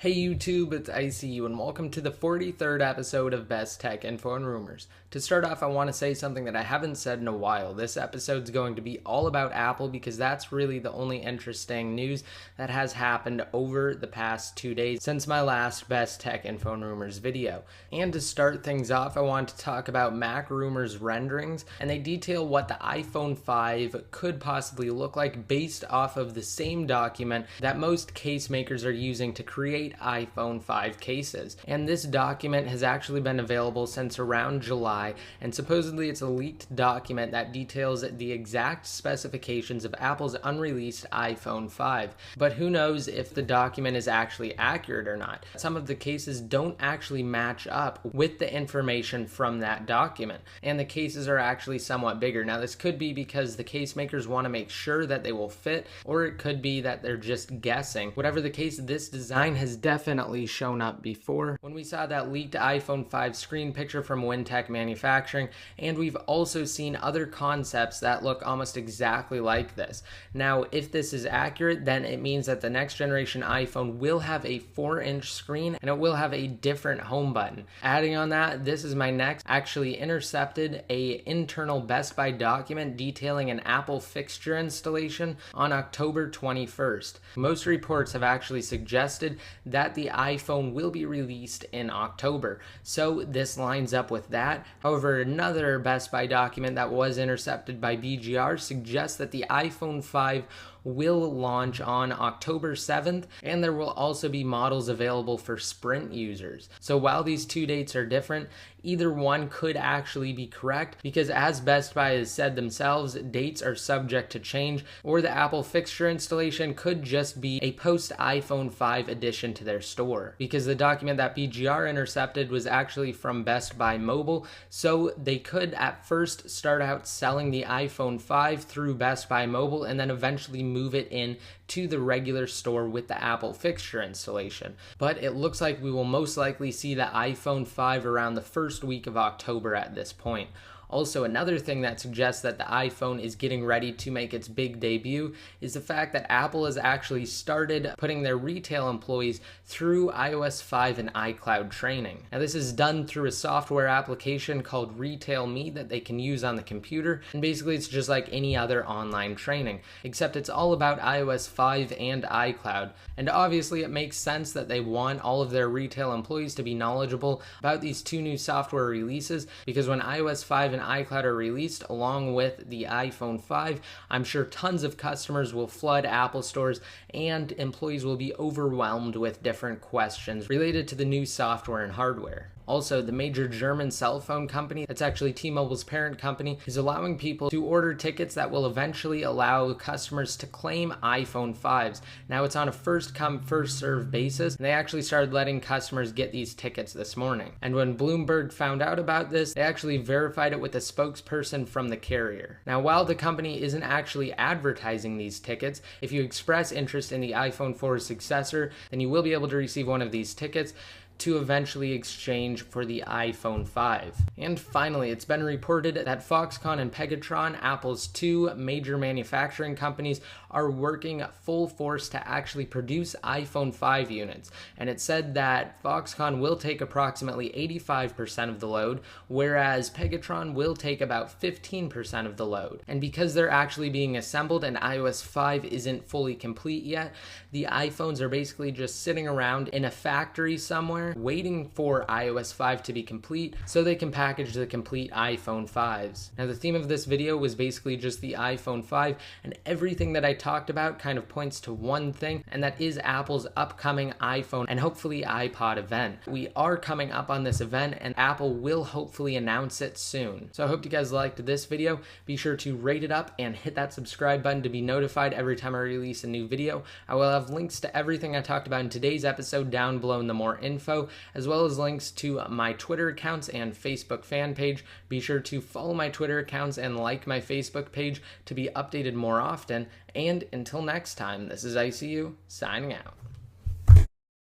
Hey YouTube, it's ICU and welcome to the 43rd episode of Best Tech Info and Rumors. To start off, I want to say something that I haven't said in a while. This episode's going to be all about Apple because that's really the only interesting news that has happened over the past 2 days since my last Best Tech Info and Rumors video. And to start things off, I want to talk about Mac Rumors renderings, and they detail what the iPhone 5 could possibly look like based off of the same document that most case makers are using to create iPhone 5 cases. And this document has actually been available since around July, and supposedly it's a leaked document that details the exact specifications of Apple's unreleased iPhone 5. But who knows if the document is actually accurate or not. Some of the cases don't actually match up with the information from that document, and the cases are actually somewhat bigger. Now this could be because the case makers want to make sure that they will fit, or it could be that they're just guessing. Whatever the case, this design has definitely shown up before when we saw that leaked iPhone 5 screen picture from Wintech Manufacturing, and we've also seen other concepts that look almost exactly like this. Now, if this is accurate, then it means that the next generation iPhone will have a 4-inch screen and it will have a different home button. Adding on that, this is my next, actually intercepted a internal Best Buy document detailing an Apple fixture installation on October 21st. Most reports have actually suggested that the iPhone will be released in October, so this lines up with that. However, another Best Buy document that was intercepted by BGR suggests that the iPhone 5 will launch on October 7th, and there will also be models available for Sprint users. So while these two dates are different, either one could actually be correct, because as Best Buy has said themselves, dates are subject to change, or the Apple fixture installation could just be a post-iPhone 5 addition to their store. Because the document that BGR intercepted was actually from Best Buy Mobile, so they could at first start out selling the iPhone 5 through Best Buy Mobile and then eventually move it in to the regular store with the Apple fixture installation. But it looks like we will most likely see the iPhone 5 around the first week of October at this point. Also, another thing that suggests that the iPhone is getting ready to make its big debut is the fact that Apple has actually started putting their retail employees through iOS 5 and iCloud training. Now, this is done through a software application called Retail Me that they can use on the computer, and basically it's just like any other online training, except it's all about iOS 5 and iCloud. And obviously it makes sense that they want all of their retail employees to be knowledgeable about these two new software releases, because when iOS 5 and iCloud are released along with the iPhone 5, I'm sure tons of customers will flood Apple stores and employees will be overwhelmed with different questions related to the new software and hardware. Also, the major German cell phone company, that's actually T-Mobile's parent company, is allowing people to order tickets that will eventually allow customers to claim iPhone 5s. Now, it's on a first-come, first-served basis, and they actually started letting customers get these tickets this morning. And when Bloomberg found out about this, they actually verified it with a spokesperson from the carrier. Now, while the company isn't actually advertising these tickets, if you express interest in the iPhone 4's successor, then you will be able to receive one of these tickets to eventually exchange for the iPhone 5. And finally, it's been reported that Foxconn and Pegatron, Apple's two major manufacturing companies, are working full force to actually produce iPhone 5 units. And it said that Foxconn will take approximately 85% of the load, whereas Pegatron will take about 15% of the load. And because they're actually being assembled and iOS 5 isn't fully complete yet, the iPhones are basically just sitting around in a factory somewhere waiting for iOS 5 to be complete so they can package the complete iPhone 5s. Now, the theme of this video was basically just the iPhone 5, and everything that I talked about kind of points to one thing, and that is Apple's upcoming iPhone and hopefully iPod event. We are coming up on this event, and Apple will hopefully announce it soon. So I hope you guys liked this video. Be sure to rate it up and hit that subscribe button to be notified every time I release a new video. I will have links to everything I talked about in today's episode down below in the more info, as well as links to my Twitter accounts and Facebook fan page. Be sure to follow my Twitter accounts and like my Facebook page to be updated more often. And until next time, this is ICU signing out.